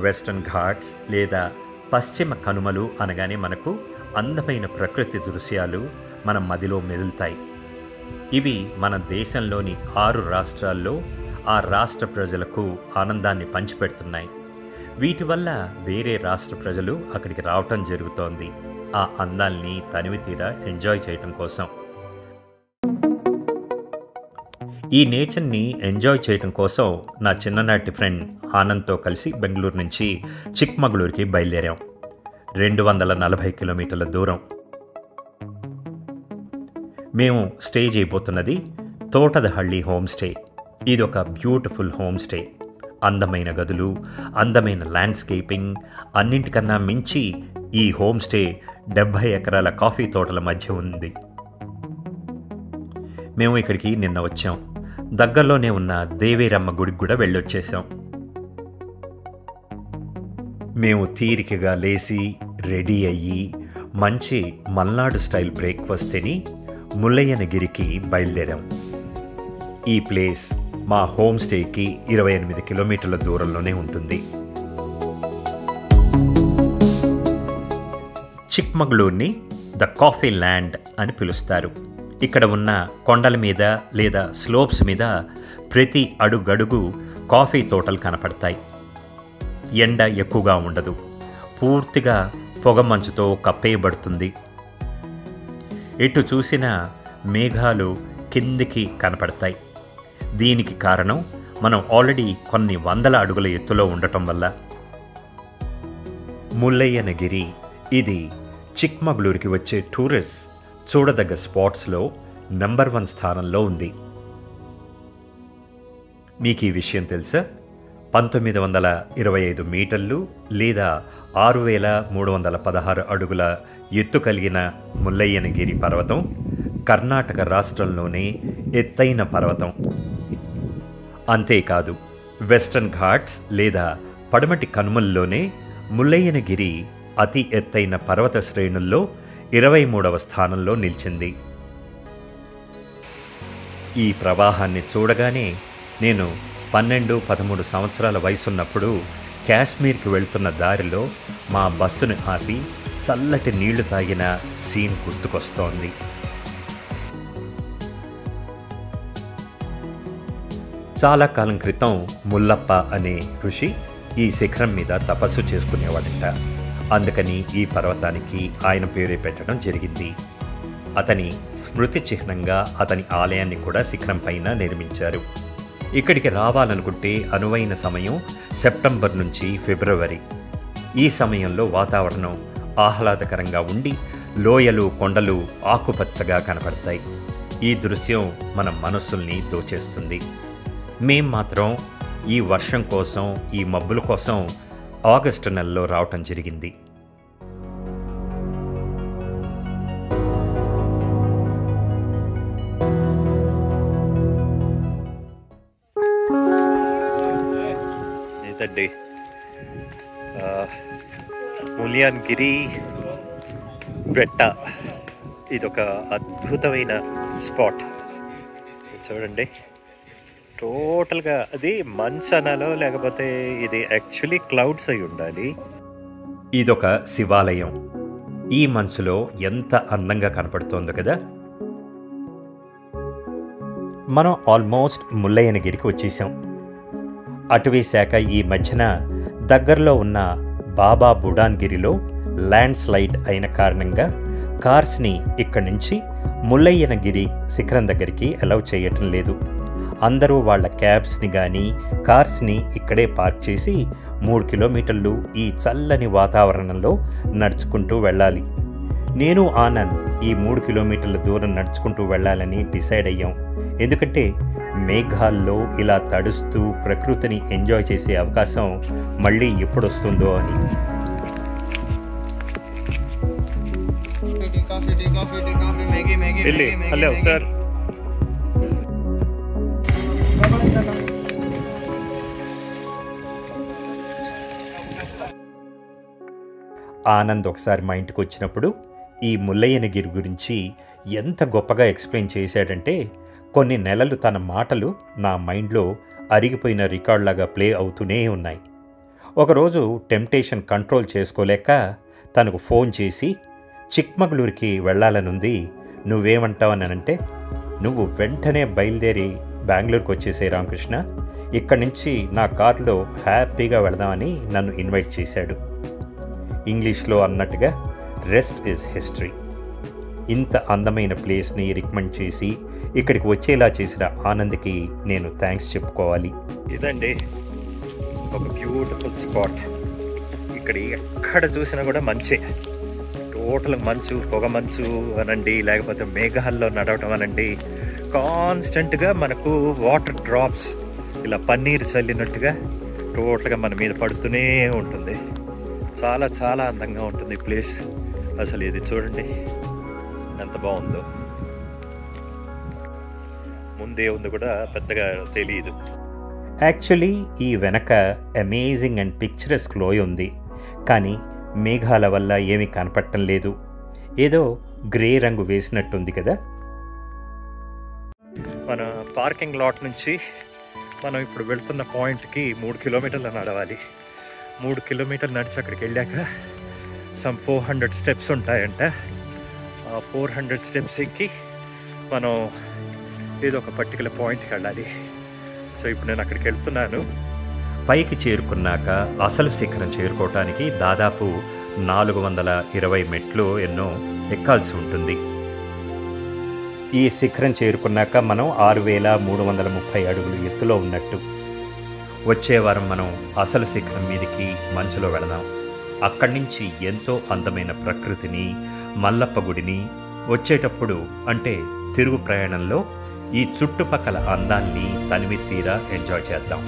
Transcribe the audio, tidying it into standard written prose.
Western Ghats లేదా పశ్చిమ కనుమలు అనగానే మనకు అందమైన ప్రకృతి దృశ్యాలు మన మదిలో మెదులుతాయి. ఇవి మన దేశంలోని 6 రాష్ట్రాల్లో ఆ రాష్ట్ర ప్రజలకు ఆనందాన్ని పంచిపెడుతున్నాయి. వీటి వల్ల వేరే రాష్ట్ర ప్రజలు అక్కడికి రావటం జరుగుతోంది ఆ అందాల్ని తనివితీరా ఎంజాయ్ చేయటం కోసం. ఈ నేచర్ని ఎంజాయ్ చేయటం కోసం నా చిన్ననాటి ఫ్రెండ్ ఆనంద్తో కలిసి బెంగళూరు నుంచి చిక్మగళూరుకి బయలుదేరాం. 240 కిలోమీటర్ల దూరం. మేము స్టే చేయబోతున్నది తోటదహళ్ళి హోమ్ స్టే. ఇది ఒక బ్యూటిఫుల్ హోమ్ స్టే. అందమైన గదులు, అందమైన ల్యాండ్స్కేపింగ్, అన్నింటికన్నా మించి ఈ హోమ్ స్టే 70 ఎకరాల కాఫీ తోటల మధ్య ఉంది. మేము ఇక్కడికి నిన్న వచ్చాం. దగ్గరలోనే ఉన్న దేవేరమ్మ గుడికి కూడా వెళ్ళొచ్చేసాం. మేము తీరికగా లేచి రెడీ అయ్యి మంచి మల్నాడు స్టైల్ బ్రేక్ఫాస్ట్ తిని ముల్లయ్యనగిరికి బయలుదేరాం. ఈ ప్లేస్ మా హోమ్ స్టేకి 28 కిలోమీటర్ల దూరంలోనే ఉంటుంది. చిక్మగళూరుని ద కాఫీ ల్యాండ్ అని పిలుస్తారు. ఇక్కడ ఉన్న కొండల మీద లేదా స్లోప్స్ మీద ప్రతి అడుగడుగు కాఫీ తోటలు కనపడతాయి. ఎండ ఎక్కువగా ఉండదు. పూర్తిగా పొగమంచుతో కప్పేయబడుతుంది. ఎటు చూసినా మేఘాలు కిందికి కనపడతాయి. దీనికి కారణం మనం ఆల్రెడీ కొన్ని వందల అడుగుల ఎత్తులో ఉండటం వల్ల. ముల్లయ్యనగిరి ఇది చిక్మగళూరుకి వచ్చే టూరిస్ట్ చూడదగ్గ స్పాట్స్లో నంబర్ 1 స్థానంలో ఉంది. మీకు ఈ విషయం తెలుసా? 1925 మీటర్లు లేదా 6316 అడుగుల ఎత్తు కలిగిన ముల్లయ్యనగిరి పర్వతం కర్ణాటక రాష్ట్రంలోనే ఎత్తైన పర్వతం. అంతేకాదు, వెస్టర్న్ ఘాట్స్ లేదా పడమటి కనుమల్లోనే ముల్లయ్యనగిరి అతి ఎత్తైన పర్వత శ్రేణుల్లో 23వ స్థానంలో నిలిచింది. ఈ ప్రవాహాన్ని చూడగానే నేను 12-13 సంవత్సరాల వయసున్నప్పుడు కాశ్మీర్కి వెళ్తున్న దారిలో మా బస్సును ఆపి చల్లటి నీళ్లు తాగిన సీన్ గుర్తుకొస్తోంది. చాలా కాలం క్రితం ముల్లప్ప అనే ఋషి ఈ శిఖరం మీద తపస్సు చేసుకునేవాడంట. అందుకని ఈ పర్వతానికి ఆయన పేరే పెట్టడం జరిగింది. అతని స్మృతి చిహ్నంగా అతని ఆలయాన్ని కూడా శిఖరం పైన నిర్మించారు. ఇక్కడికి రావాలనుకుంటే అనువైన సమయం సెప్టెంబర్ నుంచి ఫిబ్రవరి. ఈ సమయంలో వాతావరణం ఆహ్లాదకరంగా ఉండి లోయలు, కొండలు ఆకుపచ్చగా కనపడతాయి. ఈ దృశ్యం మన మనస్సుల్ని దోచేస్తుంది. మేం మాత్రం ఈ వర్షం కోసం, ఈ మబ్బుల కోసం ఆగస్టు నెలలో రావటం జరిగింది. ఇదండి ముల్లయ్యనగిరి బెట్ట. ఇదొక అద్భుతమైన స్పాట్. చూడండి, టోటల్గా అది మంచు అనాలో లేకపోతే ఇది యాక్చువల్లీ క్లౌడ్స్ అయి ఉండాలి. ఇదొక శివాలయం. ఈ మంచులో ఎంత అందంగా కనపడుతోందో కదా. మనం ఆల్మోస్ట్ ముల్లయ్యనగిరికి వచ్చేసాం. అటవీ శాఖ ఈ మధ్యన దగ్గరలో ఉన్న బాబా బుడాన్గిరిలో ల్యాండ్ స్లైడ్ అయిన కారణంగా కార్స్ని ఇక్కడి నుంచి ముల్లయ్యనగిరి శిఖరం దగ్గరికి అలౌ చేయటం లేదు. అందరూ వాళ్ళ క్యాబ్స్ని కానీ కార్స్ని ఇక్కడే పార్క్ చేసి 3 కిలోమీటర్లు ఈ చల్లని వాతావరణంలో నడుచుకుంటూ వెళ్ళాలి. నేను ఆనంద్ ఈ 3 కిలోమీటర్ల దూరం నడుచుకుంటూ వెళ్ళాలని డిసైడ్ అయ్యాం. ఎందుకంటే మేఘాల్లో ఇలా తడుస్తూ ప్రకృతిని ఎంజాయ్ చేసే అవకాశం మళ్ళీ ఎప్పుడు వస్తుందో అని. Hello sir. ఆనంద్ ఒకసారి మా ఇంటికి వచ్చినప్పుడు ఈ ముల్లయ్యనగిరి గురించి ఎంత గొప్పగా ఎక్స్ప్లెయిన్ చేశాడంటే కొన్ని నెలలు తన మాటలు నా మైండ్లో అరిగిపోయిన రికార్డులాగా ప్లే అవుతూనే ఉన్నాయి. ఒకరోజు టెంప్టేషన్ కంట్రోల్ చేసుకోలేక తనకు ఫోన్ చేసి చిక్మగళూరుకి వెళ్ళాలనుంది, నువ్వేమంటావనంటే, నువ్వు వెంటనే బయలుదేరి బెంగళూరుకు వచ్చేసే రామకృష్ణ, ఇక్కడి నుంచి నా కార్లో హ్యాపీగా వెళదామని నన్ను ఇన్వైట్ చేశాడు. ఇంగ్లీష్లో అన్నట్టుగా రెస్ట్ ఈజ్ హిస్టరీ. ఇంత అందమైన ప్లేస్ని రికమెండ్ చేసి ఇక్కడికి వచ్చేలా చేసిన ఆనంద్కి నేను థ్యాంక్స్ చెప్పుకోవాలి. ఇదండి ఒక బ్యూటిఫుల్ స్పాట్. ఇక్కడ ఎక్కడ చూసినా కూడా మంచే, టోటల్ మంచు, పొగ మంచు అనండి, లేకపోతే మేఘాల్లో నడవటం అనండి, కాన్స్టెంట్గా మనకు వాటర్ డ్రాప్స్ ఇలా పన్నీరు చల్లినట్టుగా టోటల్గా మన మీద పడుతూనే ఉంటుంది. చాలా చాలా అందంగా ఉంటుంది ఈ ప్లేస్. అసలు ఇది చూడండి ఎంత బాగుందో. ముందే ఉంది కూడా పెద్దగా తెలియదు. యాక్చువల్లీ ఈ వెనక అమేజింగ్ అండ్ పిక్చరస్క్ లోయ ఉంది, కానీ మేఘాల వల్ల ఏమీ కనపడటం లేదు. ఏదో గ్రే రంగు వేసినట్టుంది కదా. మన పార్కింగ్ లాట్ నుంచి మనం ఇప్పుడు వెళ్తున్న పాయింట్కి 3 కిలోమీటర్లు నడవాలి. 3 కిలోమీటర్లు నడిచి అక్కడికి వెళ్ళాక సమ్ 400 స్టెప్స్ ఉంటాయంట. ఆ 400 స్టెప్స్ ఎక్కి మనం ఏదో ఒక పర్టికులర్ పాయింట్కి వెళ్ళాలి. సో ఇప్పుడు నేను అక్కడికి వెళ్తున్నాను. పైకి చేరుకున్నాక అసలు శిఖరం చేరుకోవటానికి దాదాపు 420 మెట్లు ఎన్నో ఎక్కాల్సి ఉంటుంది. ఈ శిఖరం చేరుకున్నాక మనం 6330 అడుగులు ఎత్తులో ఉన్నట్టు. వచ్చే వారం మనం అసలు శిఖరం మీదకి మంచులో వెళదాం. అక్కడి నుంచి ఎంతో అందమైన ప్రకృతిని, మల్లప్ప గుడిని, వచ్చేటప్పుడు అంటే తిరుగు ప్రయాణంలో ఈ చుట్టుపక్కల అందాన్ని తనివి తీరా ఎంజాయ్ చేద్దాం.